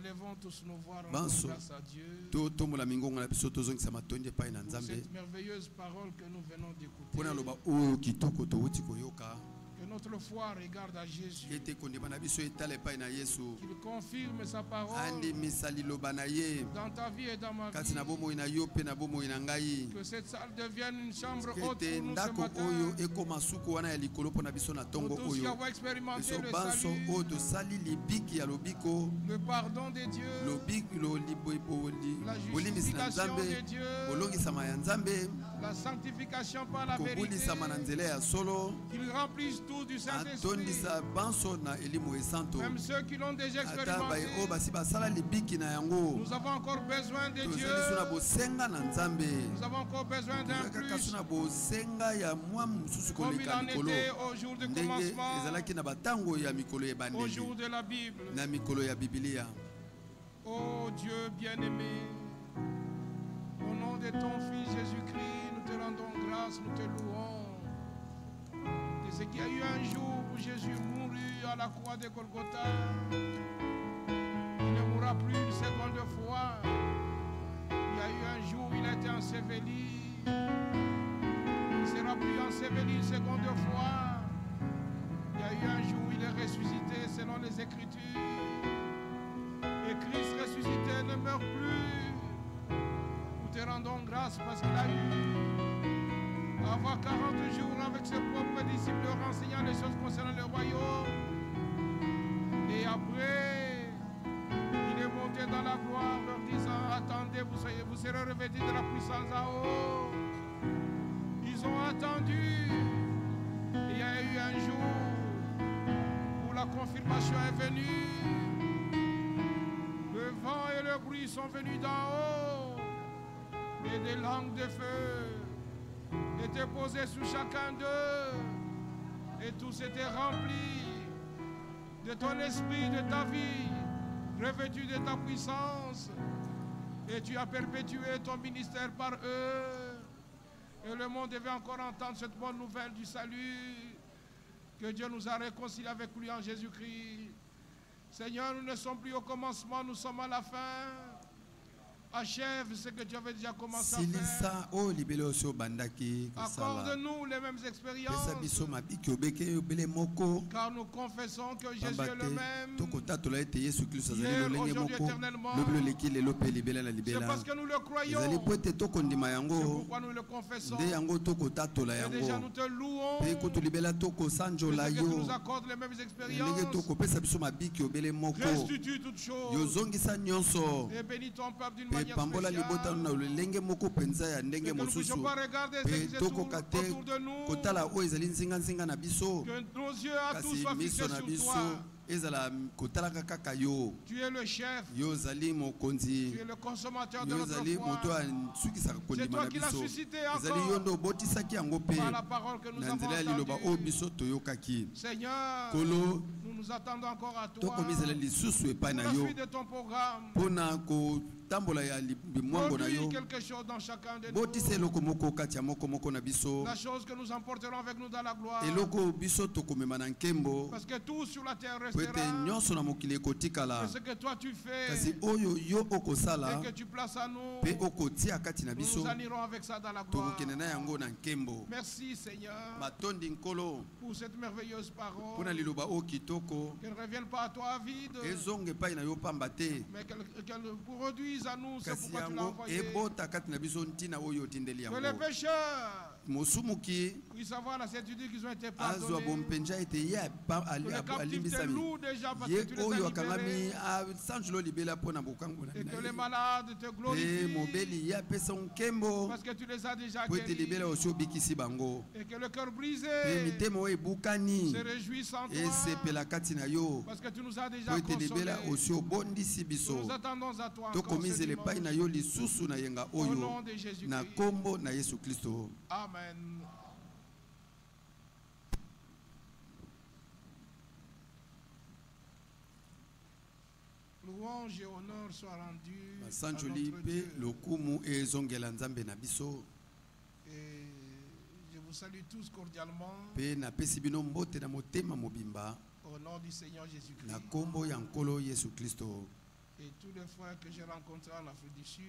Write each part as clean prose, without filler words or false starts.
Élevons tous nos voix en grâce à Dieu pour cette merveilleuse parole que nous venons d'écouter. Que notre foi regarde à Jésus. Qu'il confirme sa parole dans ta vie et dans ma vie. Que cette salle devienne une chambre haute pour nous ce matin. Nous tous qui avons expérimenté le salut, le pardon de Dieu, la justification de Dieu, la sanctification par la vérité, qu'il remplisse tout du Saint-Esprit. Même ceux qui l'ont déjà expérimenté, nous avons encore besoin de Dieu. Nous avons encore besoin d'un plus. Comme il en était au jour de commencement, au jour de la Bible. Oh Dieu bien-aimé, au nom de ton Fils Jésus-Christ, nous te rendons grâce, nous te louons. De ce qu'il y a eu un jour où Jésus mourut à la croix de Golgotha, il ne mourra plus une seconde fois. Il y a eu un jour où il a été enseveli, il ne sera plus enseveli une seconde fois. Il y a eu un jour où il est ressuscité selon les Écritures. Et Christ ressuscité ne meurt plus. Nous te rendons grâce parce qu'il a eu à avoir 40 jours avec ses propres disciples renseignant les choses concernant le royaume. Et après, il est monté dans la gloire leur disant: attendez, vous serez revêtus de la puissance en haut. Ils ont attendu. Il y a eu un jour où la confirmation est venue. Le vent et le bruit sont venus d'en haut. Et des langues de feu étaient posées sous chacun d'eux. Et tous étaient remplis de ton esprit, de ta vie, revêtus de ta puissance. Et tu as perpétué ton ministère par eux. Et le monde devait encore entendre cette bonne nouvelle du salut, que Dieu nous a réconciliés avec lui en Jésus-Christ. Seigneur, nous ne sommes plus au commencement, nous sommes à la fin. Achève ce que tu avais déjà commencé à faire. Accorde-nous les mêmes expériences. Car nous confessons que Jésus est le même. Hier, aujourd'hui, éternellement. C'est parce que nous le croyons. C'est pourquoi nous le confessons. Et déjà nous te louons. Parce que tu nous accordes les mêmes expériences. Restitue toutes choses. Et bénis ton peuple d'une manière spéciale. Et que nous ne puissions pas regarder ce qui se trouve autour de nous. Que nos yeux à tous soient fixés sur toi. Tu es le chef. Tu es le consommateur de notre foi. C'est toi qui l'as suscité encore par la parole que nous avons entendue. Seigneur, nous nous attendons encore à toi. Pour la suite de ton programme. Produis quelque chose dans chacun de nous. La chose que nous emporterons avec nous dans la gloire. Parce que tout sur la terre restera. C'est ce que toi tu fais. Et que tu places à nous. Nous en irons avec ça dans la gloire. Merci Seigneur pour cette merveilleuse parole. Qu'elle ne revienne pas à toi vide. Mais qu'elle produise à nous, c'est pourquoi tu l'as envoyé. Que les pécheurs puissent avoir la certitude qu'ils ont été pardonnés. Que les captifs te louent déjà parce que tu les as libérés. Et que les malades te glorifient parce que tu les as déjà guéris. Et que le cœur brisé se réjouisse en toi parce que tu nous as déjà consolés. Nous attendons à toi encore ce dimanche. Au nom de Jésus-Christ. Amen. Louange et honneur soient rendus à notre Dieu. Et je vous salue tous cordialement au nom du Seigneur Jésus-Christ. Et tous les frères que j'ai rencontrés en Afrique du Sud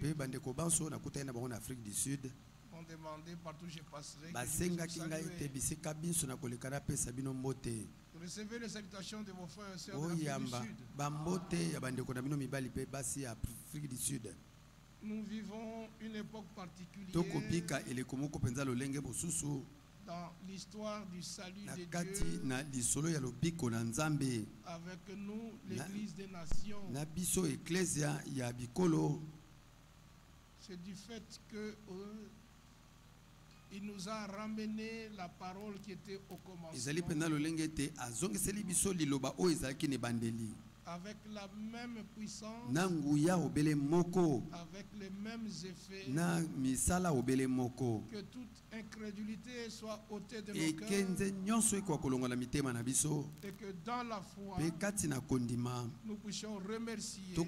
m'ont demandé partout où je passerai que je recevez les salutations de vos frères et sœurs de l'Afrique du Sud. Nous vivons une époque particulière dans l'histoire du salut de Dieu. Avec nous, l'Église des Nations. C'est du fait que il nous a ramené la parole qui était au commencement. Avec la même puissance, avec les mêmes effets, que toute incrédulité soit ôtée de nos cœurs, et que dans la foi, nous puissions remercier le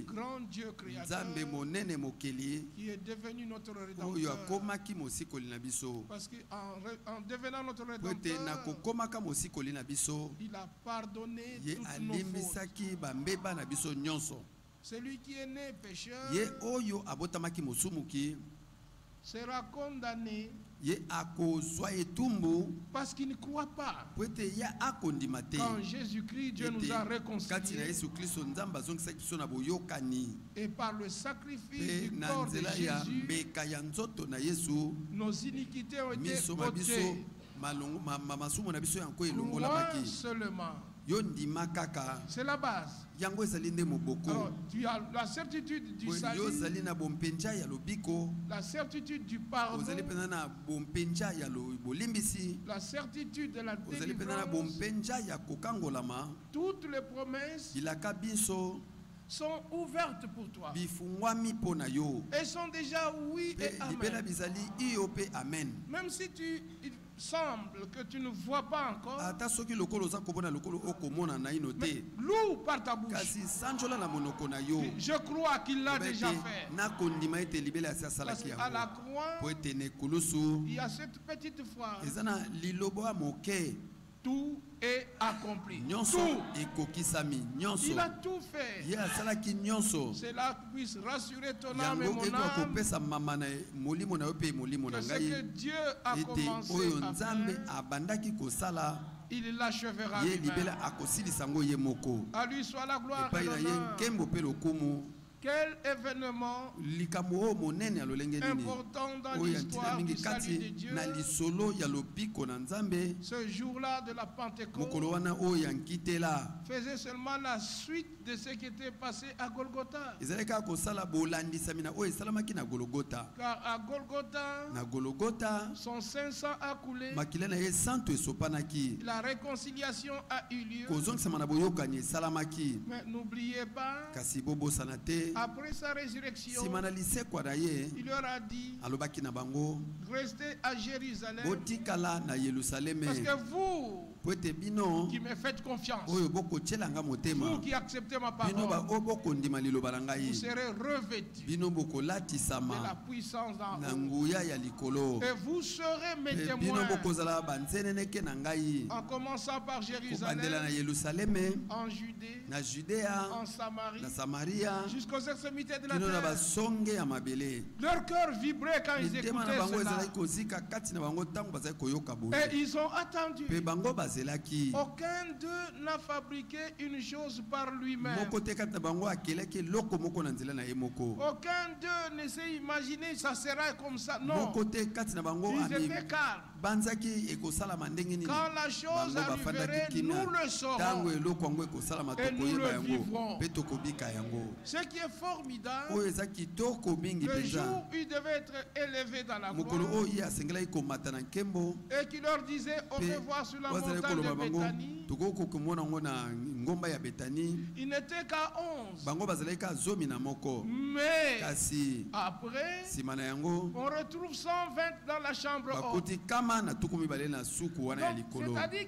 grand Dieu créateur qui est devenu notre rédempteur. Parce qu'en devenant notre rédempteur, il a pardonné toutes nos fautes. Celui qui est né pécheur sera condamné parce qu'il ne croit pas qu'en Jésus-Christ Dieu nous a réconciliés, et par le sacrifice du corps de Jésus nos iniquités ont été ôtées. Crois seulement. C'est la base. Alors, tu as la certitude du salut, la certitude du pardon, la certitude de la délivrance. Toutes les promesses sont ouvertes pour toi et sont déjà oui et amen. Même si il semble que tu ne vois pas encore, mais loue par ta bouche. Je crois qu'il l'a déjà fait. Parce qu'à la croix, il y a cette petite phrase: tout est accompli. Tout. Il a tout fait. Cela puisse rassurer ton âme et mon âme que ce que Dieu a commencé à faire, il l'achèvera lui-même. À lui soit la gloire et l'honneur. Quel événement important dans l'histoire du salut de Dieu, ce jour-là de la Pentecôte faisait seulement la suite de ce qui était passé à Golgotha. Car à Golgotha, son sang a coulé, la réconciliation a eu lieu. Mais n'oubliez pas, après sa résurrection, il leur a dit: restez à Jérusalem, parce que vous qui me faites confiance, vous qui acceptez ma parole, vous serez revêtus de la puissance d'en haut, et vous serez mes témoins, en commençant par Jérusalem, en Judée, en Samarie, jusqu'aux extrémités de la terre. Leur cœur vibrait quand ils écoutaient cela. Et ils ont attendu. Aucun d'eux n'a fabriqué une chose par lui-même. Aucun d'eux ne s'est imaginé ça sera comme ça. Non. Ils étaient calmes. Quand la chose arriverait, nous le saurons et nous le vivrons. Ce qui est formidable, le jour où il devait être élevé dans la gloire, et qui leur disait au revoir sur la montagne de Béthanie, il n'était qu'à 11. Mais après, on retrouve 120 dans la chambre haute. C'est-à-dire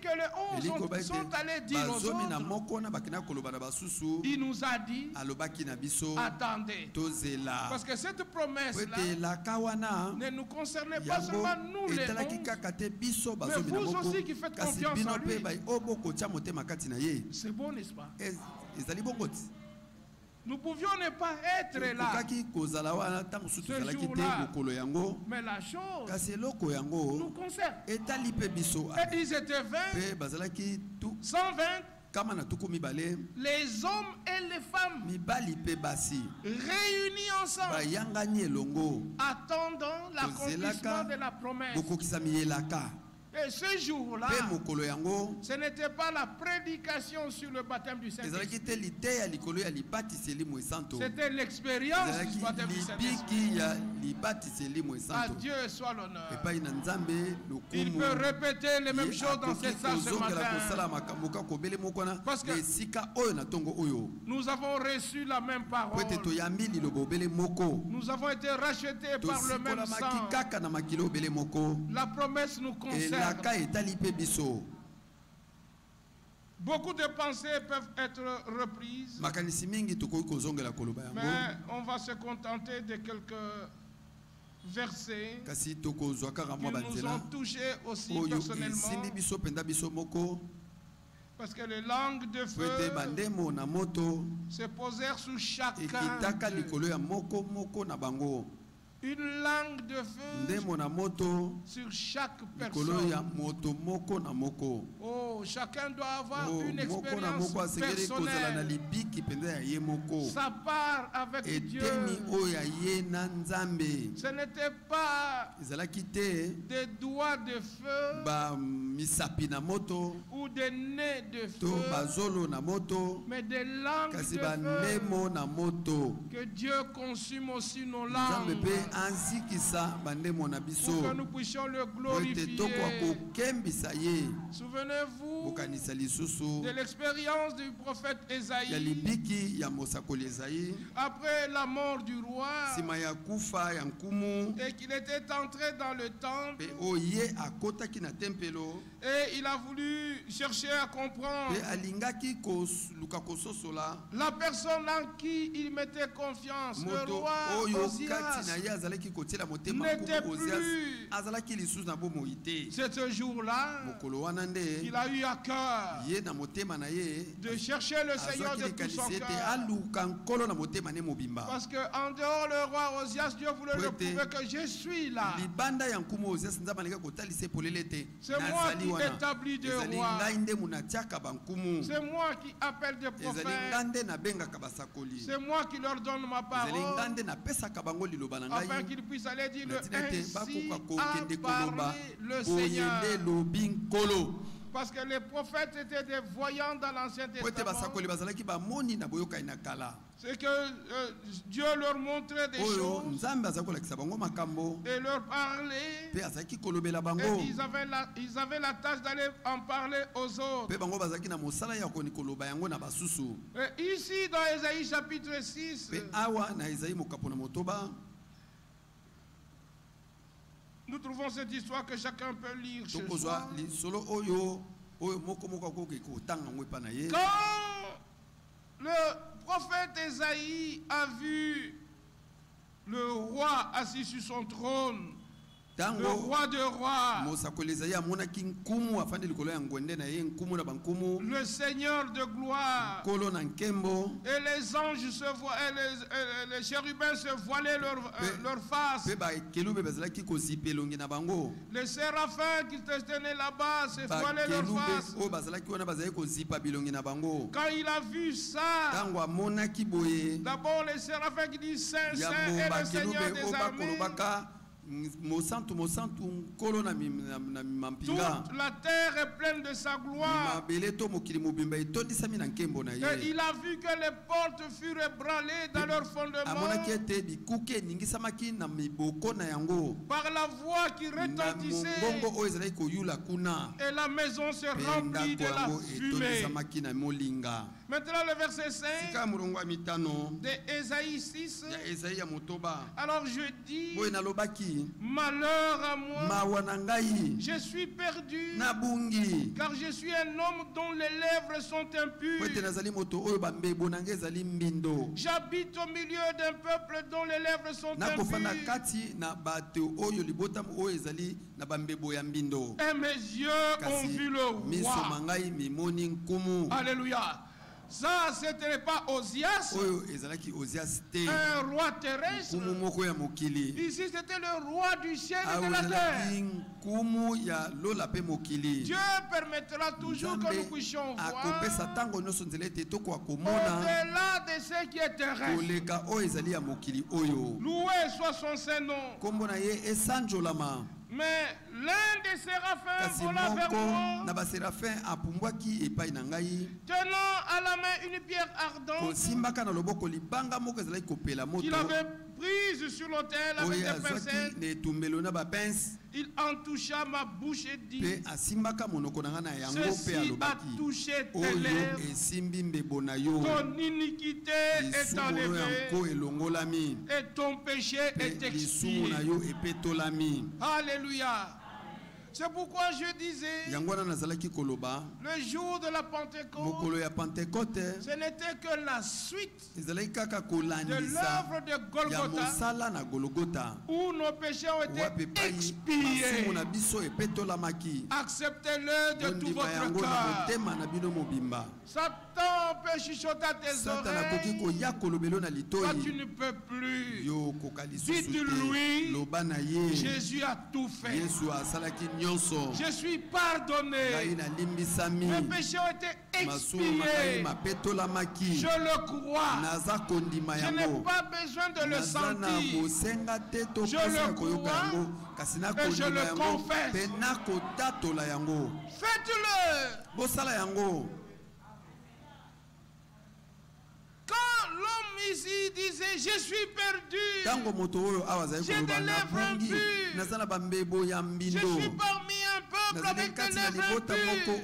que les 11 sont allés dire aux autres. Il nous a dit: attendez, parce que cette promesse-là ne nous concernait pas seulement nous les 11, mais vous aussi qui faites confiance en lui. C'est bon, n'est-ce pas? Nous pouvions ne pas être là ce jour-là. Mais la chose nous concerne. Et ils étaient 20, 120. Les hommes et les femmes réunis ensemble, attendant l'accomplissement de la promesse. Et ce jour-là, ce n'était pas la prédication sur le baptême du Saint-Esprit. C'était l'expérience du baptême du Saint-Esprit. À Dieu soit l'honneur. Il peut répéter les mêmes choses dans cette salle ce matin. Parce que nous avons reçu la même parole. Nous avons été rachetés par le même sang. La promesse nous concerne. Beaucoup de pensées peuvent être reprises, mais on va se contenter de quelques versets qui nous ont touchés aussi personnellement, parce que les langues de feu se posèrent sur chacun d'eux. Une langue de feu sur chaque personne. Oh, chacun doit avoir une expérience personnelle. Ça part avec Dieu. Ce n'était pas des doigts de feu ou des nez de feu, mais des langues de feu. Que Dieu consume aussi nos langues, pour que nous puissions le glorifier. Souvenez-vous de l'expérience du prophète Esaïe. Après la mort du roi, et qu'il était entré dans le temple, et il a voulu chercher à comprendre la personne en qui il mettait confiance. Le roi Osias n'était plus. C'est ce jour-là qu'il a eu à cœur de chercher le Seigneur de tout son cœur. Parce qu'en dehors le roi Osias, Dieu voulait le prouver que je suis là. C'est moi qui établis des rois. C'est moi qui appelle des prophètes. C'est moi qui leur donne ma parole, afin qu'ils puissent aller dire ainsi a parlé le Seigneur. Parce que les prophètes étaient des voyants dans l'Ancien Testament. C'est que Dieu leur montrait des choses et leur parlait. Et ils avaient la tâche d'aller en parler aux autres. Et ici dans Ésaïe chapitre 6, nous trouvons cette histoire que chacun peut lire ce soir. Quand le prophète Ésaïe a vu le roi assis sur son trône, le roi de rois, le Seigneur de gloire, et les anges se voilaient, les chérubins se voilaient leur face, les séraphins qui se tenaient là-bas se voilaient leur face. Quand il a vu ça, d'abord les séraphins qui disent Saint, Saint est le Seigneur des armées. Toute la terre est pleine de sa gloire. Et il a vu que les portes furent ébranlées dans leur fondement par la voix qui retentissait, et la maison se remplit de la fumée. Maintenant le verset 5 de Ésaïe 6. Alors je dis, malheur à moi, je suis perdu, car je suis un homme dont les lèvres sont impures. J'habite au milieu d'un peuple dont les lèvres sont impures, et mes yeux ont vu le roi. Alléluia. Ça, ce n'était pas Osias, un roi terrestre. Ici, c'était le roi du ciel et de la terre. Dieu permettra toujours que nous puissions voir au-delà de ce qui est terrestre. Loué soit son Saint-Nom. Mais l'un des séraphins vola vers moi, tenant à la main une pierre ardente qu'il avait prise sur l'autel avec des pincettes. Il en toucha ma bouche et dit: ceci a touché tes lèvres, ton iniquité est enlevée et ton péché est expié. Alléluia. C'est pourquoi je disais, le jour de la Pentecôte, ce n'était que la suite de l'œuvre de Golgotha, où nos péchés ont été expiés. Acceptez-le de tout votre cœur. Satan peut chuchoter à tes oreilles. Toi, tu ne peux plus. Dites-lui, Jésus a tout fait. Je suis pardonné. Mes péchés ont été expiés. Je le crois. Je n'ai pas besoin de le sentir. Je le crois et je le confesse. Faites-le. Quand l'homme ici disait: je suis perdu, j'ai des lèvres impures, je suis parmi un peuple avec des lèvres impures,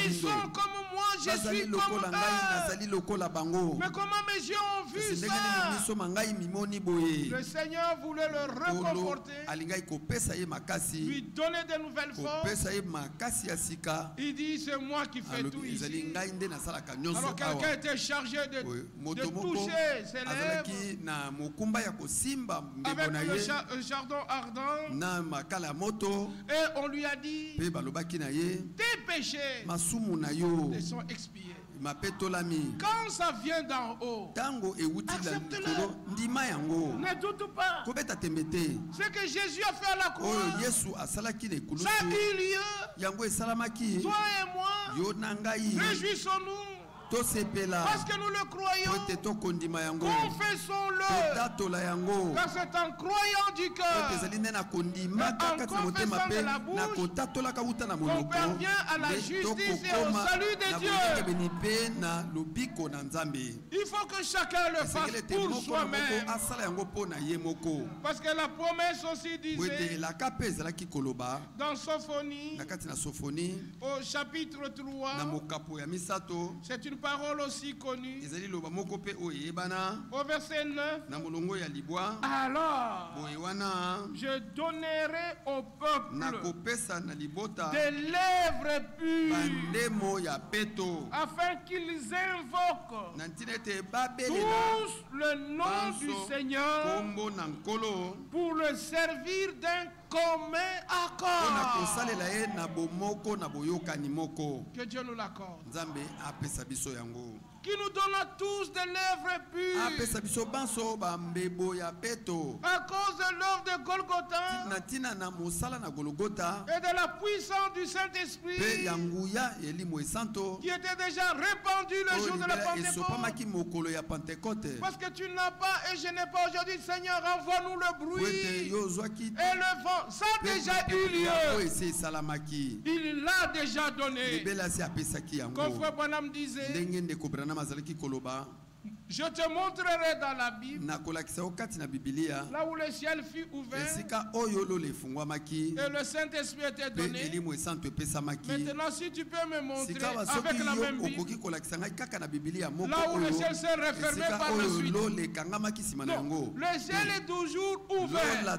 ils sont comme moi, je suis comme eux. Mais comment mes yeux ont vu ça? Le Seigneur voulait le réconforter, lui donner de nouvelles forces. Il dit: c'est moi qui fais tout ici. Alors quelqu'un était chargé de toucher ses lèvres avec le chardon ardent, et on lui a dit: tes péchés sont expiés. Quand ça vient d'en haut, accepte-le. Ne doute pas. Ce que Jésus a fait à la croix, ça a eu lieu. Toi et moi, réjouissons-nous. Parce que nous le croyons, confessons-le. Car c'est en croyant du cœur et en confessant de la bouche qu'on parvient à la justice et au salut de Dieu. Il faut que chacun le fasse pour soi-même. Parce que la promesse aussi disait dans Sophonie, au chapitre 3, c'est une parole aussi connue. Au verset 9, alors je donnerai au peuple des lèvres pures afin qu'ils invoquent tous le nom du Seigneur pour le servir d'un commun accord. Que Dieu nous l'accorde. Qui nous donne à tous des lèvres pures. À cause de l'œuvre de Golgotha et de la puissance du Saint-Esprit qui était déjà répandu le jour de la Pentecôte. Parce que tu n'as pas et je n'ai pas aujourd'hui, Seigneur, envoie-nous le bruit et le vent. Ça a déjà eu lieu. Il l'a déjà donné. Comme Frère Branham disait, je te montrerai dans la Bible là où le ciel fut ouvert et le Saint-Esprit était donné. Maintenant, si tu peux me montrer avec la même Bible là où le ciel s'est refermé par la suite. Non, le ciel est toujours ouvert.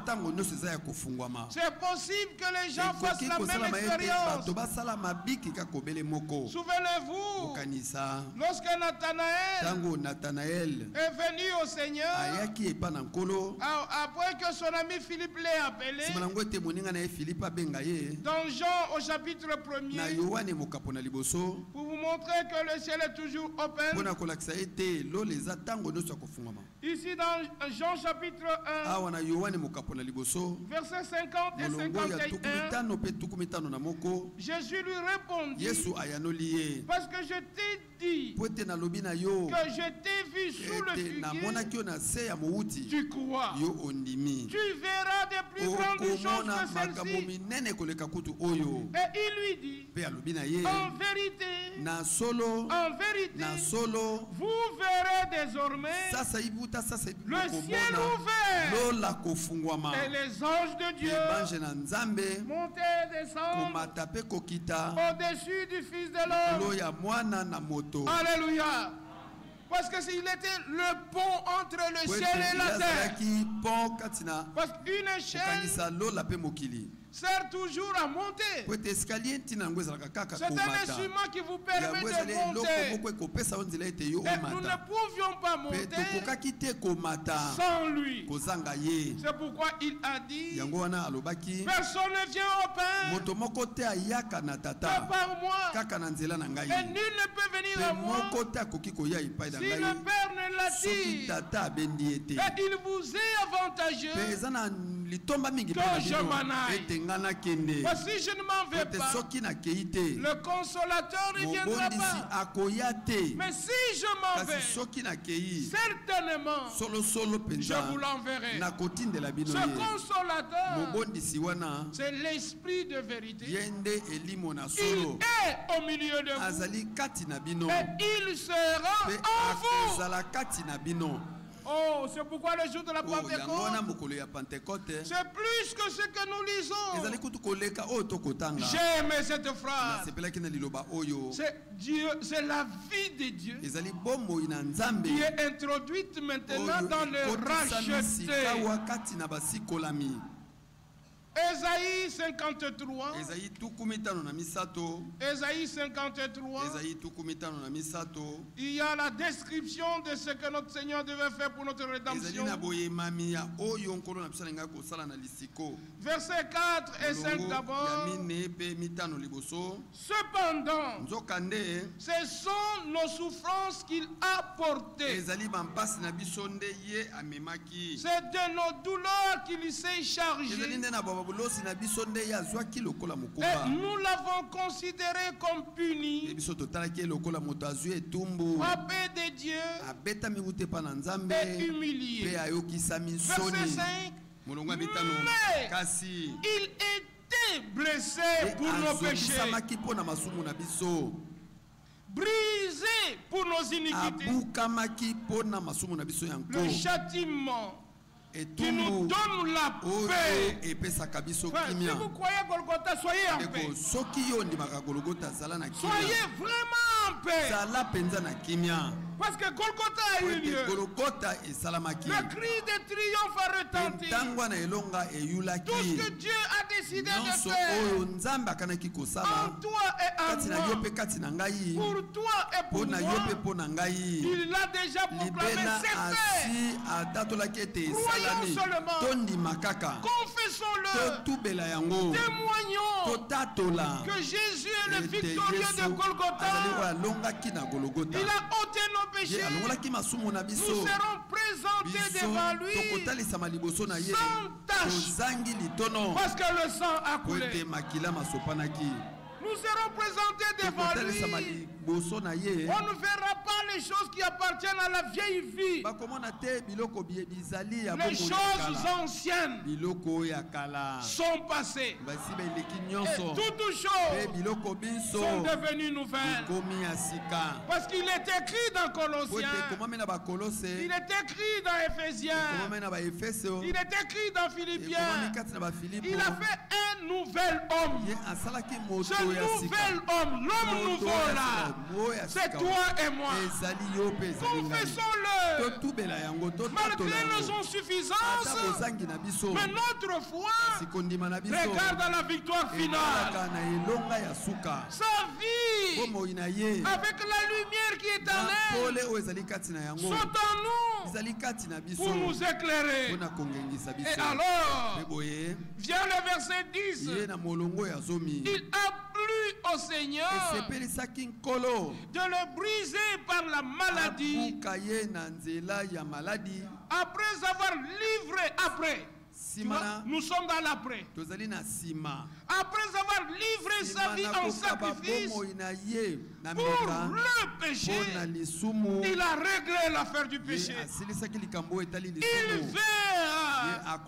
C'est possible que les gens fassent la même expérience. Souvenez-vous, lorsque Nathanaël est venu au Seigneur après que son ami Philippe l'ait appelé, dans Jean au chapitre 1er, pour vous montrer que le ciel est toujours open. Ici dans Jean chapitre 1, versets 50 et 51, Jésus lui répondit, parce que je t'ai dit que je t'ai vu sous le figuier, tu crois. Tu verras des plus grandes choses que celles-ci. Et il lui dit, en vérité, vous verrez désormais le ciel ouvert et les anges de Dieu monter et descendre au-dessus du Fils de l'homme. Alléluia. Parce que s'il était le pont entre le ciel et la terre, parce qu'une échelle sert toujours à monter. C'est un instrument qui vous permet de monter. Et nous ne pouvions pas monter sans lui. C'est pourquoi il a dit, personne ne vient au Père que par moi. Et nul ne peut venir à moi si le Père ne l'attire. Et il vous est avantageux que je m'en aille. Parce que si je ne m'en vais pas, le consolateur ne viendra pas. Mais si je m'en vais, certainement, je vous l'enverrai. Ce consolateur, c'est l'esprit de vérité. Il est au milieu de vous. Et il sera en vous. Oh, c'est pourquoi le jour de la Pentecôte, c'est plus que ce que nous lisons. J'ai aimé cette phrase. C'est Dieu, c'est la vie de Dieu qui est introduite maintenant dans le racheté. Ésaïe 53. Ésaïe 53. Il y a la description de ce que notre Seigneur devait faire pour notre rédemption. Versets 4 et 5 d'abord. Cependant, ce sont nos souffrances qu'il a portées. C'est de nos douleurs qu'il s'est chargé. Et nous l'avons considéré comme puni, frappé de Dieu et humilié. Verset 5. Mais il était blessé pour nos péchés, brisé pour nos iniquités. Le châtiment qui nous donne la paix. Si vous croyez Golgotha, soyez en paix. Soyez vraiment en paix. Parce que Golgotha a eu lieu. Le cri de triomphe a retenti. Tout ce que Dieu a décidé de faire en toi et en moi, pour toi et pour moi, il l'a déjà proclamé, c'est fait. Croyons seulement, confessons-le, témoignons que Jésus est le victorieux de Golgotha. Il a ôté nos péchés. Nous serons présentés devant lui sans tache, parce que le sang a coulé. Nous serons présentés devant lui. On ne verra pas les choses qui appartiennent à la vieille vie. Les choses anciennes sont passées. Et toutes choses sont devenues nouvelles. Parce qu'il est écrit dans Colossiens, il est écrit dans Éphésiens, il est écrit dans Philippiens. Il a fait un nouvel homme. Ce nouvel homme, l'homme nouveau là, c'est toi et moi. Confessons-le. Malgré nos insuffisances, mais notre foi regarde à la victoire finale. Sa vie, avec la lumière qui est en elle, sont en nous pour nous éclairer. Et alors, vient le verset 10. Il a plu au Seigneur de le briser par la maladie. Après avoir livré, après. Nous sommes dans l'après. Après avoir livré sa vie en sacrifice pour le péché, il a réglé l'affaire du péché. Il verra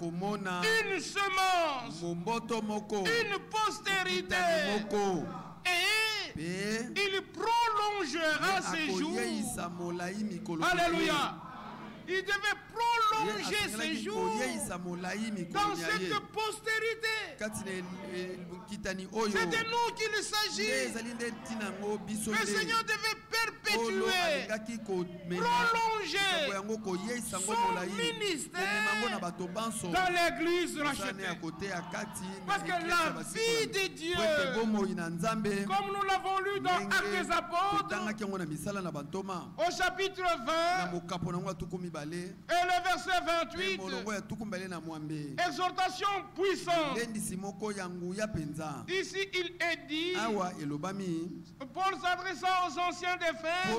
une semence, une postérité, et il prolongera ses jours. Alléluia. Il devait prolonger ses jours dans cette postérité. C'était nous qu'il s'agit. Le Seigneur devait perpétuer, prolonger son ministère dans l'église rachetée. Parce que la vie de Dieu, comme nous l'avons lu dans Actes des Apôtres, au chapitre 20, et le verset 28, exhortation puissante. Ici il est dit, Paul s'adressant aux anciens défunts,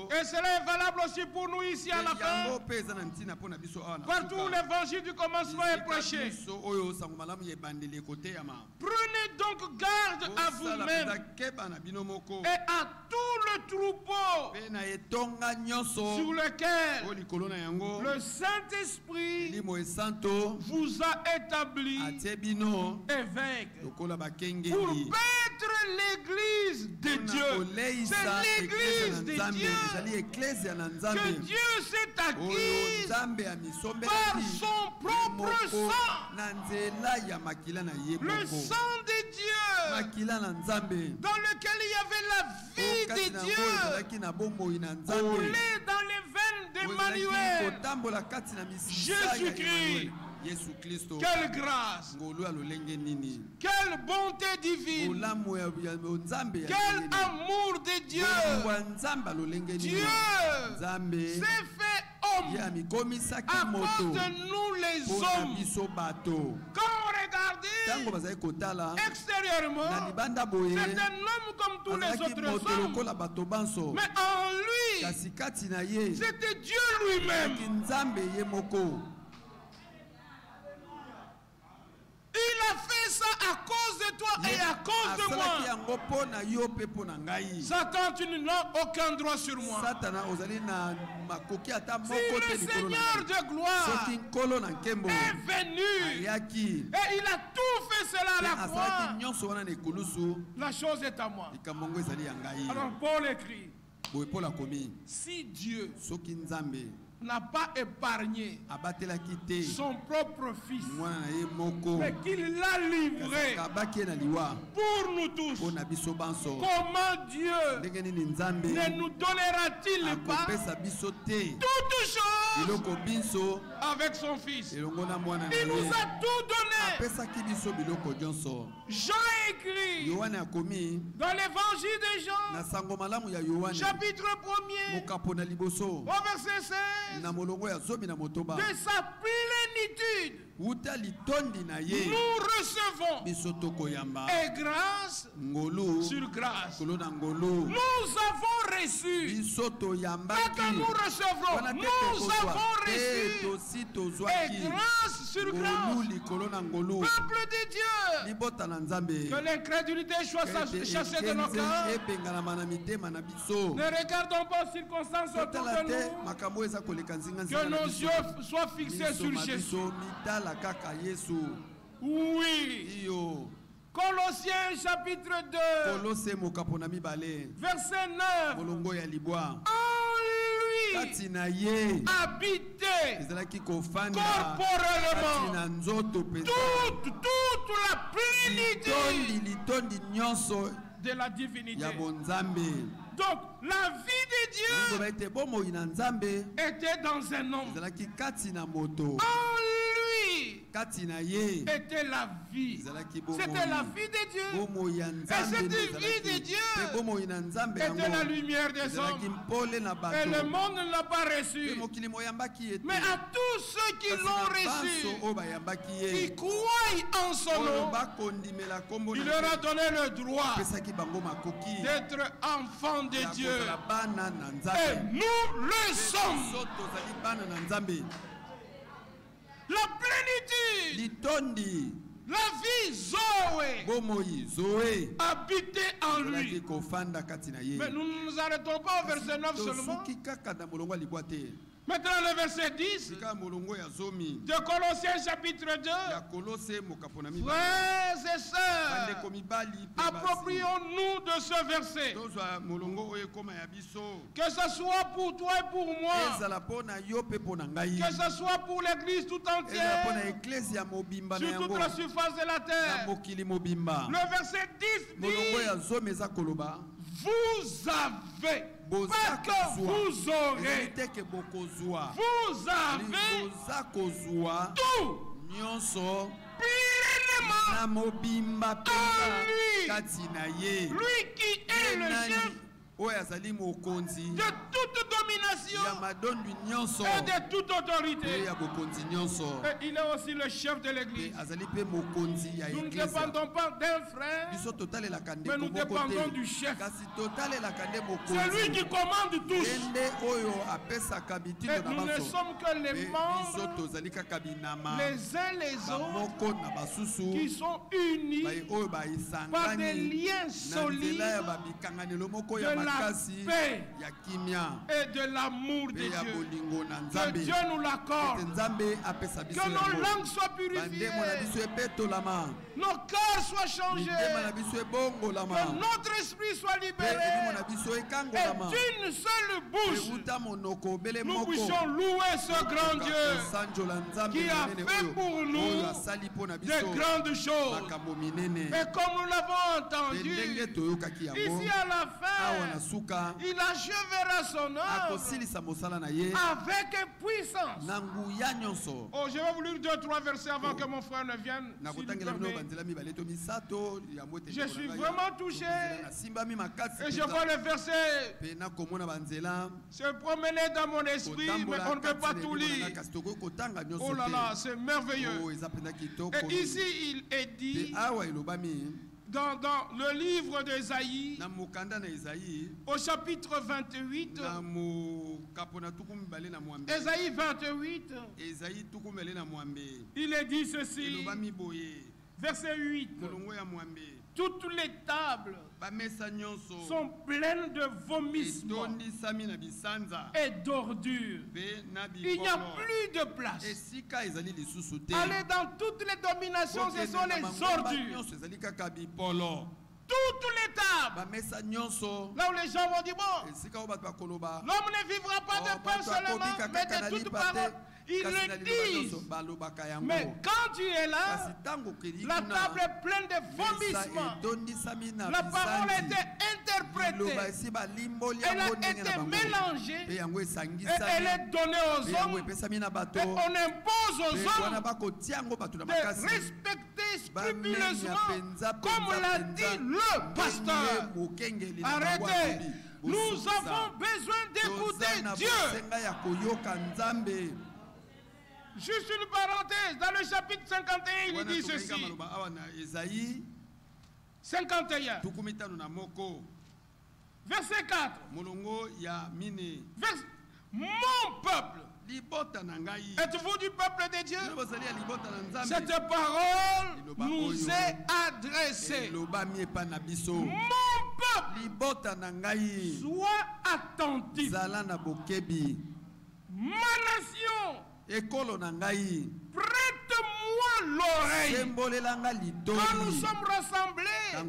et cela est valable aussi pour nous ici à la fin, partout l'évangile du commencement est prêché. Prenez donc garde à vous-même et à tout le troupeau sur lequel le Saint-Esprit vous a établi évêque pour paître l'église de Dieu. C'est l'église de Dieu que Dieu s'est acquise par son propre sang. Le sang de Dieu dans lequel il y avait la vie de Dieu coulée dans les veines d'Emmanuel, Jésus-Christ. Quelle grâce, quelle bonté divine, quel amour de Dieu. Dieu s'est fait homme à cause de nous les hommes. Quand on regardait extérieurement, c'est un homme comme tous les autres hommes, mais en lui, c'était Dieu lui-même. Il a fait ça à cause de toi et à cause de moi. Satan, tu n'as aucun droit sur moi. Si le Seigneur de gloire est venu et il a tout fait cela à la croix, la chose est à moi. Alors Paul écrit, si Dieu n'a pas épargné son propre fils, mais qu'il l'a livré pour nous tous, comment Dieu ne nous donnera-t-il pas toutes choses avec son fils? Il nous a tout donné. Jean écrit dans l'évangile de Jean, chapitre 1er, au verset 16, de sa plénitude, nous recevons et grâce sur grâce. Nous avons reçu. Pas que nous recevrons, nous avons reçu et grâce sur grâce. Peuple de Dieu, que l'incrédulité soit chassée de nos cœurs. Ne regardons pas aux circonstances autour de nous. Que nos yeux soient fixés sur Jésus. Oui. Colossiens chapitre 2, verset 9. En lui, habiter corporellement toute la plénitude de la divinité. Donc, la vie de Dieu était dans un homme. En lui, était la vie. C'était la vie de Dieu. Et cette vie de Dieu était la lumière des hommes. Et le monde ne l'a pas reçu. Mais à tous ceux qui l'ont reçu, qui croient en son nom, il leur a donné le droit d'être enfants de Dieu. Et nous le sommes. La plénitude, la vie Zoé, habiter en lui. Mais nous ne nous arrêtons pas au verset 9 seulement. Maintenant le verset 10 de Colossiens chapitre 2. Frères et sœurs, approprions-nous de ce verset. Que ce soit pour toi et pour moi. Que ce soit pour l'église tout entière. Sur toute la surface de la terre. Le verset 10 dit: vous avez. Pas que vous aurez. Vous avez tout pleinement en lui. Lui qui est le chef de toute domination et de toute autorité. Et il est aussi le chef de l'église. Nous ne dépendons pas d'un frère, mais nous dépendons du chef. C'est lui qui commande tous. Et nous ne sommes que les membres, les uns les autres, qui sont unis par des liens solides de la paix et de l'amour de Dieu. Que Dieu nous l'accorde. Que nos langues soient purifiées. Nos cœurs soient changés. Que notre esprit soit libéré. Et d'une seule bouche, nous puissions louer ce grand Dieu qui a fait pour nous de grandes choses. Et comme nous l'avons entendu, ici à la fin, il achèvera son œuvre avec puissance. Oh, je vais vous lire 2-3 versets avant que mon frère ne vienne. Je suis vraiment touché. Et je vois le verset se promener dans mon esprit, mais on ne peut pas tout lire. Oh là là, c'est merveilleux. Et ici, il est dit dans le livre d'Ésaïe, au chapitre 28, Ésaïe 28, il est dit ceci, verset 8: toutes les tables sont pleines de vomissements et d'ordures. Il n'y a plus de place. Allez dans toutes les dominations, ce sont les ordures. Toutes les tables, là où les gens vont dire, bon, l'homme ne vivra pas de pain seulement, mais de toute parole. Ils le disent. Mais quand tu es là, la table est pleine de vomissements. La parole a été interprétée. Elle a été mélangée. Et elle est donnée aux hommes. Et on impose aux hommes de respecter scrupuleusement, comme l'a dit le pasteur. Arrêtez. Nous avons besoin d'écouter Dieu. Juste une parenthèse, dans le chapitre 51, il dit ceci. 51. Verset 4. Mon peuple. Êtes-vous du peuple de Dieu? Cette parole nous est adressée. Mon peuple, sois attentif. Ma nation, prête-moi l'oreille. Quand nous sommes rassemblés, c'est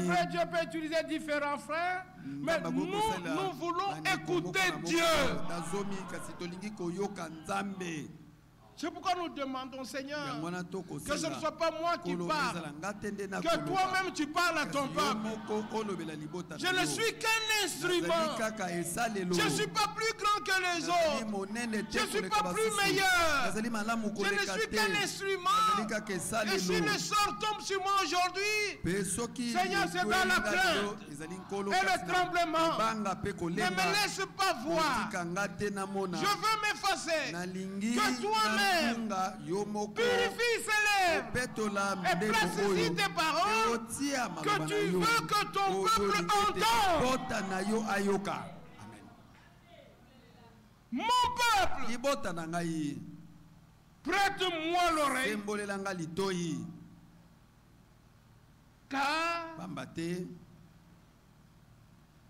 vrai, Dieu peut utiliser différents frères, mais nous voulons écouter Dieu. C'est pourquoi nous demandons, Seigneur, que ce ne soit pas moi qui parle, que toi-même tu parles à ton peuple. Je ne suis qu'un instrument. Je ne suis pas plus grand que les autres. Je ne suis pas plus meilleur. Je ne suis qu'un instrument. Et si le sort tombe sur moi aujourd'hui, Seigneur, c'est dans la crainte et le tremblement. Ne me laisse pas voir. Je veux m'effacer. Que toi-même purifie ces lèvres et place-y tes paroles que tu veux que ton peuple entende. Mon peuple, prête-moi l'oreille, car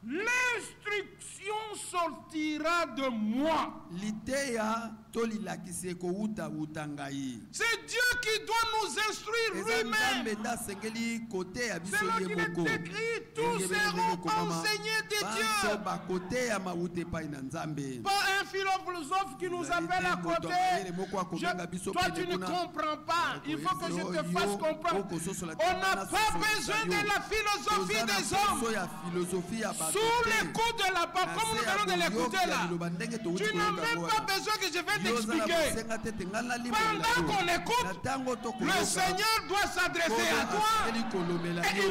l'instruction sortira de moi. C'est Dieu qui doit nous instruire lui-même. C'est là qu'il est écrit, tous seront enseignés de Dieu. Pas un philosophe qui nous appelle à côté. Toi tu ne comprends pas. Il faut que je te fasse comprendre. On n'a pas besoin de la philosophie des hommes. Sous l'écoute de la parole, comme nous allons de l'écouter là, tu n'as même pas besoin que je vais t'expliquer. Pendant qu'on écoute, le Seigneur doit s'adresser à toi et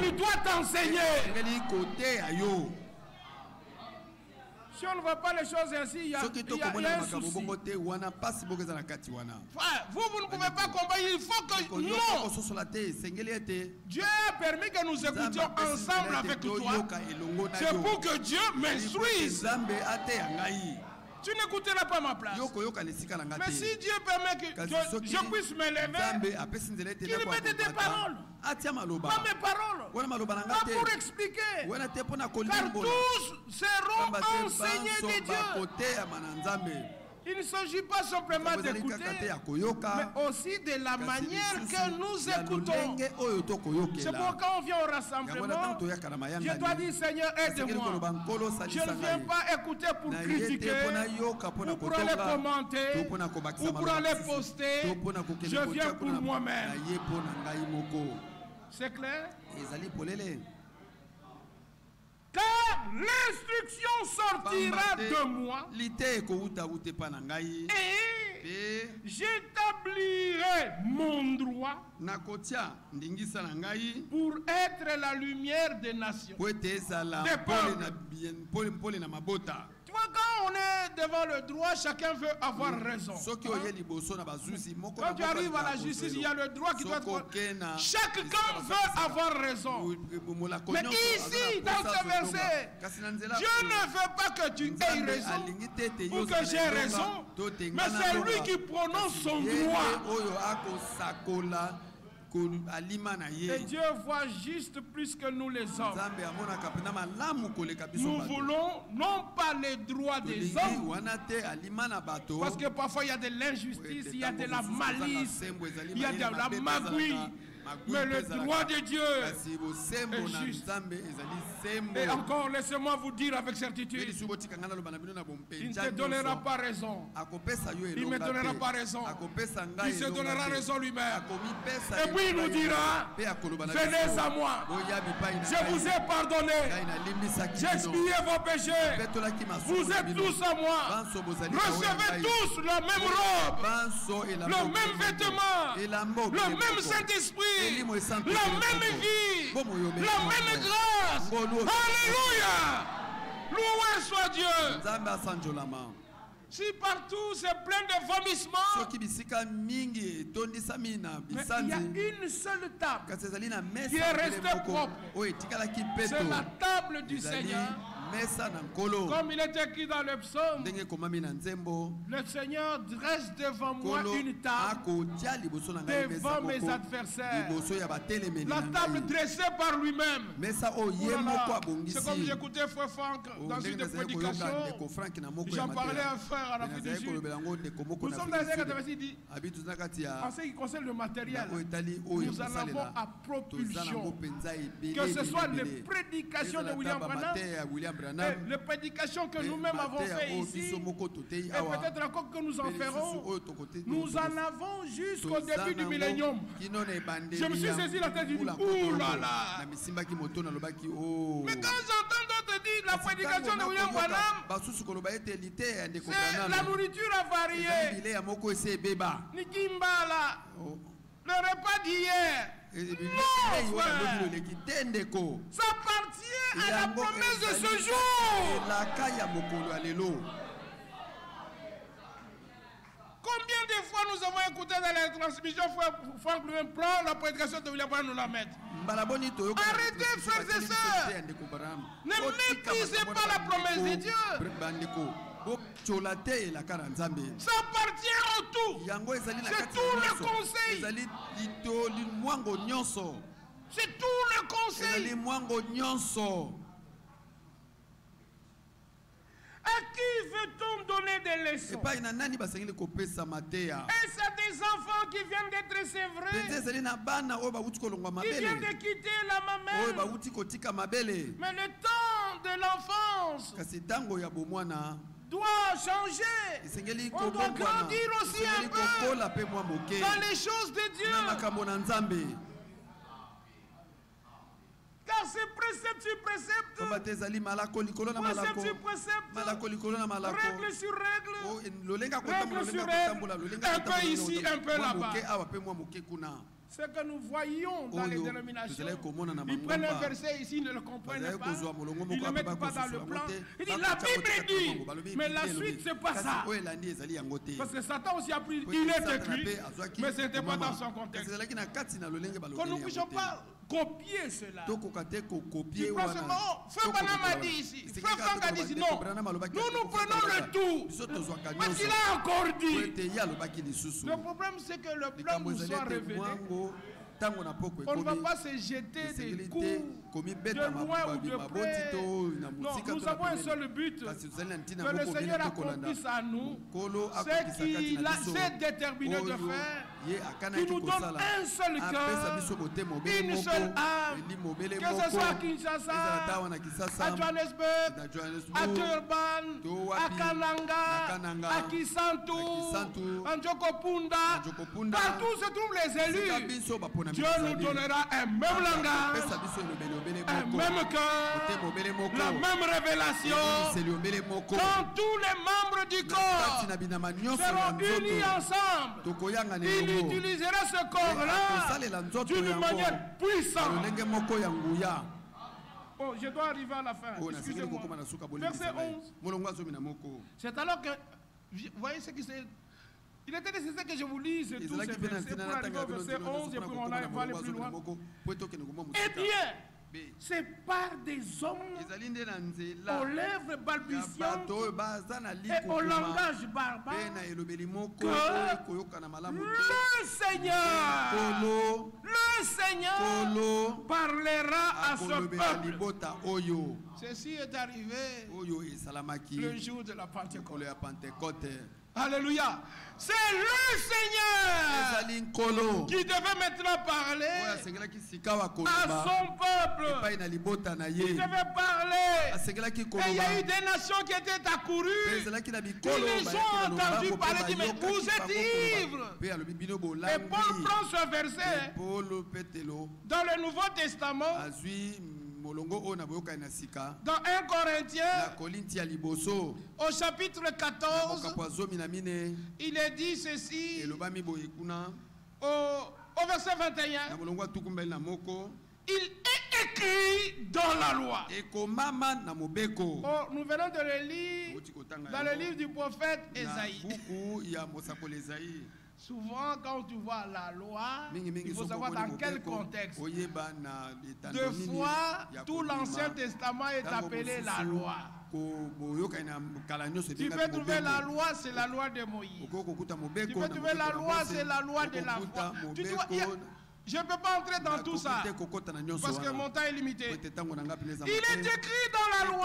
il doit t'enseigner. Si on ne voit pas les choses ainsi, il y a un souci. Frère, vous ne pouvez pas comprendre. Il faut que non. Dieu a permis que nous écoutions ensemble avec toi. C'est pour que Dieu m'instruise. Tu n'écouteras pas ma place. Mais si Dieu permet que je puisse me lever, qu'il mette des paroles. Pas mes paroles. Pas pour expliquer. Car tous seront enseignés de Dieu. Il ne s'agit pas simplement d'écouter, mais aussi de la manière que nous écoutons. C'est pourquoi on vient au rassemblement. Je dois dire, Seigneur, aide-moi. Je ne viens pas écouter pour critiquer, ou pour aller commenter, ou pour aller poster. Je viens pour moi-même. C'est clair? Car l'instruction sortira de moi et j'établirai mon droit pour être la lumière des nations, des peuples. Quand on est devant le droit, chacun veut avoir raison. Quand tu arrives à la justice, il y a le droit qui doit être. Chacun veut avoir raison. Mais ici, dans ce verset, Dieu ne veut pas que tu aies raison ou que j'ai raison, mais c'est lui qui prononce son droit. Et Dieu voit juste plus que nous les hommes. Nous voulons non pas les droits des hommes, parce que parfois il y a de l'injustice, il y a de la malice, il y a de la magouille. Mais le droit de Dieu est juste. Et encore, laissez-moi vous dire avec certitude, il ne te donnera pas raison. Il ne me donnera pas raison. Il se donnera raison lui-même. Et puis il nous dira, venez à moi. Je vous ai pardonné. J'ai expié vos péchés. Vous êtes tous à moi. Recevez tous la même robe, le même vêtement, le même Saint-Esprit, la même vie, la même grâce. Alléluia. Loué soit Dieu. Si partout c'est plein de vomissements, mais il y a une seule table qui est restée propre. C'est la table du Seigneur. Comme il est écrit dans le psaume, le Seigneur dresse devant moi une table devant mes adversaires. La table dressée par lui-même. C'est comme j'écoutais Frère Franck dans une prédication. J'en parlais à un frère en Afrique du Sud. Nous sommes dans les années qui dit, en ce qui concerne le matériel, nous en avons à propulsion. Que ce soit les prédications de William Branham, les prédications que nous-mêmes avons fait ici, et peut-être encore que nous en ferons, nous en avons jusqu'au début du millénium. Je me suis saisi la tête du ouh là là. Mais quand j'entends d'autres dire la prédication de William Branham, c'est la nourriture avariée, Nikimbala, le repas d'hier. Non, ça appartient à la promesse de ce jour. Combien de fois nous avons écouté dans les transmissions Franck Louis prend la prédication de William Branham nous la mettre. Arrêtez, frères et sœurs. Ne méprisez pas la promesse de Dieu. Ça appartient au tout. C'est tout le conseil. C'est tout le conseil. À qui veut-on donner des leçons? Est-ce à des enfants qui viennent d'être sévrés, qui viennent de quitter la mamelle? Mais le temps de l'enfance doit changer. On doit grandir aussi un peu dans les choses de Dieu. Car c'est précepte sur précepte, précepte sur précepte, règle sur règle, un peu ici, un peu là-bas. Ce que nous voyons dans les dénominations, ils prennent un verset ici, ils ne le comprennent pas, ils ne le mettent pas dans le plan. Ils disent la Bible dit, mais la suite c'est pas ça. Parce que Satan aussi a pris, il est écrit, mais ce n'était pas dans son contexte. Que nous ne puissions pas copier cela. Tu prends seulement, Frère Branham a dit ici, Frère Franck a dit ici, non, nous prenons le tout. Parce qu'il a encore dit. Le problème c'est que le plan nous soit révélé. On ne va pas se jeter des coups de loin ou de près. Non, nous avons un seul but, que le Seigneur accomplisse à nous ce qu'il s'est déterminé de faire, qui nous donne un seul cœur, une seule âme, que ce soit à Kinshasa, à Johannesburg, à Durban, à Kananga, à Kisantu, à Njokopunda, partout se trouvent les élus. Dieu nous donnera un même langage, un même cœur, la même révélation, quand tous les membres du corps seront unis ensemble. Il utilisera ce corps-là d'une manière puissante. Oh, je dois arriver à la fin. Excusez-moi. Verset 11. C'est alors que, vous voyez ce qui s'est... Il était nécessaire que je vous lise tous ces versets pour arriver au verset 11 et puis on va aller plus loin. Eh bien, c'est par des hommes aux lèvres balbutiantes et au langage barbare que le Seigneur parlera à ce peuple. Ceci est arrivé le jour de la Pentecôte. Alléluia. C'est le Seigneur qui devait maintenant parler à son peuple. Il devait parler. Et il y a eu des nations qui étaient accourues. Ils les ont entendus parler. Ils disent, mais vous êtes ivres. Et Paul prend ce verset dans le Nouveau Testament. Dans 1 Corinthiens, au chapitre 14, il est dit ceci, au verset 21, il est écrit dans la loi. Oh, nous venons de le lire dans le livre du prophète Ésaïe. Souvent, quand tu vois la loi, il faut savoir dans quel contexte. Deux fois, tout l'Ancien Testament est appelé la loi. Tu peux trouver la loi, c'est la loi de Moïse. Tu peux trouver la loi, c'est la loi de la foi. Je ne peux pas entrer dans tout ça parce que mon temps est limité. Il est écrit dans la loi,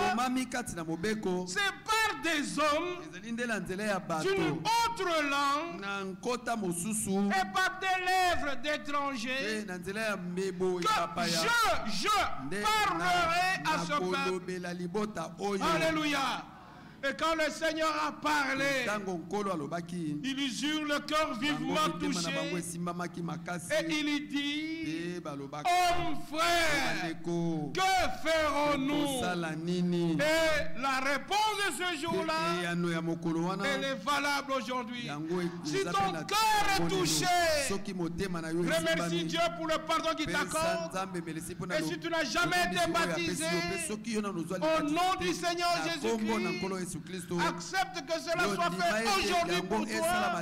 c'est par des hommes d'une haute autre langue et par des lèvres d'étrangers que je parlerai à ce peuple. Alléluia. Et quand le Seigneur a parlé, ils eurent le cœur vivement touché. Et il dit, homme frère, que ferons-nous? Et la réponse de ce jour-là, elle est valable aujourd'hui. Si ton cœur est touché, remercie Dieu pour le pardon qu'il t'accorde. Et si tu n'as jamais été baptisé, au nom du Seigneur Jésus-Christ, accepte que cela soit fait aujourd'hui pour toi.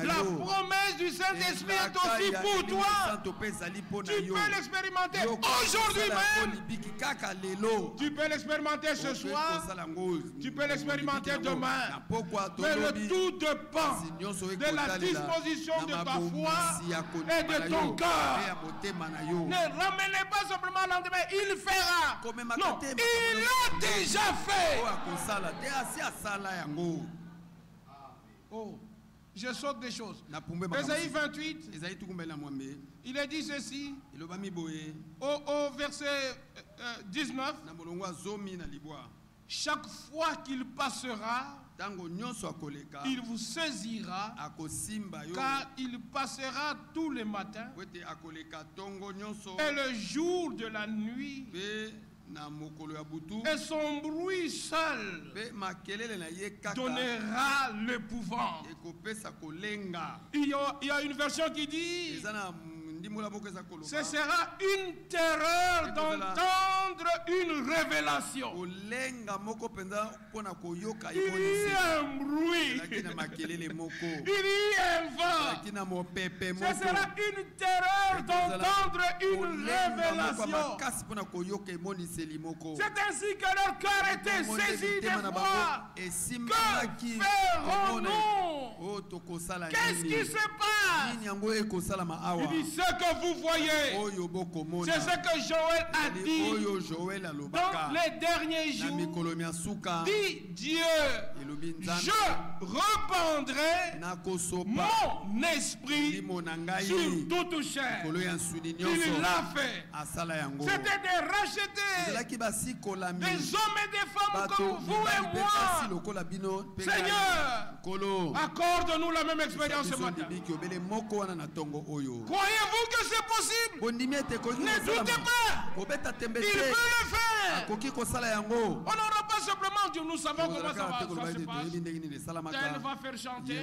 La promesse du Saint-Esprit est aussi pour toi. Tu peux l'expérimenter aujourd'hui même. Tu peux l'expérimenter ce soir. Tu peux l'expérimenter demain. Mais le tout dépend de la disposition de ta foi et de ton cœur. Ne ramenez pas simplement le lendemain. Il fera. Non, il l'a déjà fait. Oh, je saute des choses. Ésaïe 28, il est dit ceci au verset 19. Chaque fois qu'il passera, il vous saisira, car il passera tous les matins et le jour de la nuit, et son bruit seul donnera l'épouvante. Il y a une version qui dit, ce sera une terreur d'entendre une révélation. Il y a un bruit. Il y a un vent. Ce sera une terreur d'entendre une révélation. C'est ainsi que leur cœur était saisi d'effroi. Que ferons-nous? Qu'est-ce qui se passe? Il dit, ce que vous voyez, c'est ce que Joël a dit dans les derniers jours. Dit Dieu, je répandrai mon esprit sur toute chair. Il l'a fait. C'était des rachetés, des hommes et des femmes comme vous et moi. Seigneur, accorde-nous la même expérience ce matin. Croyez-vous que c'est possible? Ne doutez pas. Il peut le faire. On n'aura pas simplement dit, nous savons comment ça se passe. Tel va faire chanter,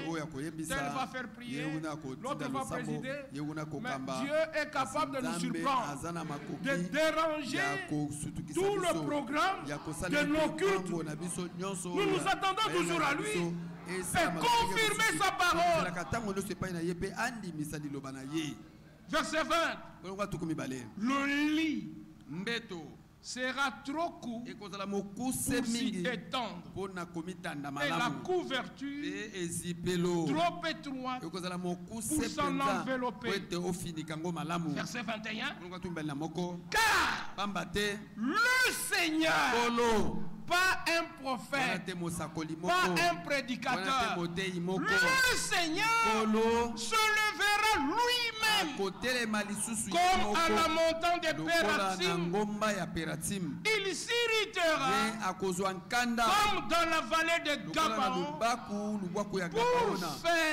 tel va faire prier, l'autre va présider. Mais Dieu est capable de nous surprendre, de déranger tout le programme de nos cultes. Nous nous attendons toujours à lui et confirmer sa parole. Verset 20. Le lit sera trop court pour s'y étendre, et la couverture trop étroite pour s'en envelopper. Verset 21. Car le Seigneur, pas un prophète, pas un prédicateur, le Seigneur se levera lui-même comme à la montagne des Pératim. Il s'irritera comme dans la vallée de Gabaon pour faire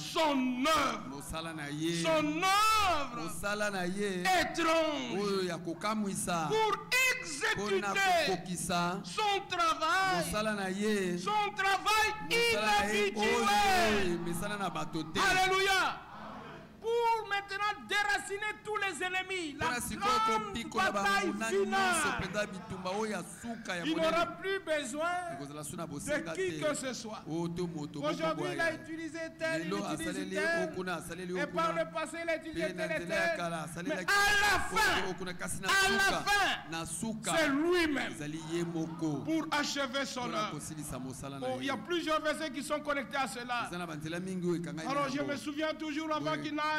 son œuvre étrange, pour exécuter son travail inhabituel. Alléluia. Pour maintenant déraciner tous les ennemis, la grande bataille finale. Il n'aura plus besoin de qui que ce soit. Aujourd'hui, il a utilisé tel, il utilise tel, et par le passé, il a utilisé tel et tel. Mais à la fin, c'est lui-même pour achever son œuvre. Il y a plusieurs versets qui sont connectés à cela. Alors je me souviens toujours avant qu'il n'aille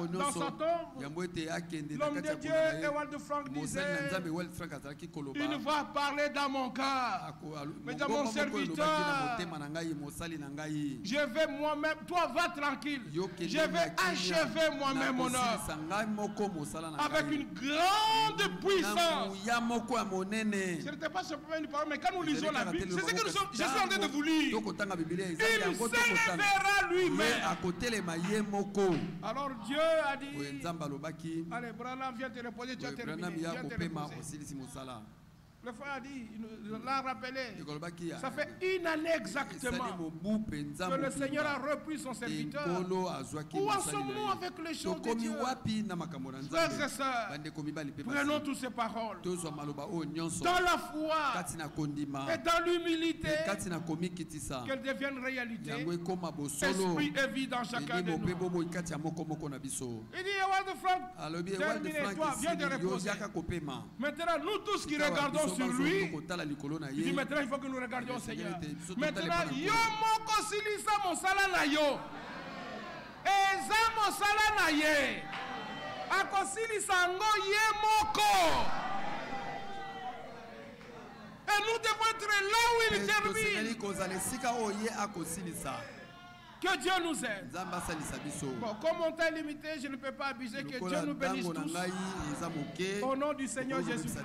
dans sa tombe, l'homme de Dieu, Ewald Frank, disait, une voix parlait dans mon cœur. Mais dans mon serviteur, je vais moi-même, toi va tranquille. Je vais achever moi-même mon œuvre avec une grande puissance. Ce n'était pas simplement une parole, mais quand nous lisons la Bible, c'est ce que je suis en train de vous lire. Il s'élèvera lui-même. Alors Dieu a dit, allez, Branham, viens te reposer, tu as terminé. Viens te reposer. Le frère a dit, il l'a rappelé, ça fait une année exactement que le Seigneur a repris son serviteur. Où en sommes-nous avec les choses de Dieu? Frères et sœurs, prenons toutes ces paroles dans la foi et dans l'humilité, qu'elles deviennent réalité, esprit et vie dans chacun de nous. Il dit, Ewald Frank, terminé, toi, viens te reposer. Maintenant, nous tous qui regardons sur lui, il dit maintenant il faut que nous regardions Seigneur. Maintenant, yo moko silisa mosala na yo. Eza mosala na ye. Akosilisa ngo ye moko. Et nous devons être là où il termine. Que Dieu nous aide. Bon, comme on t'a limité, je ne peux pas abuser. Que Dieu nous bénisse tous. Au nom du Seigneur Jésus-Christ.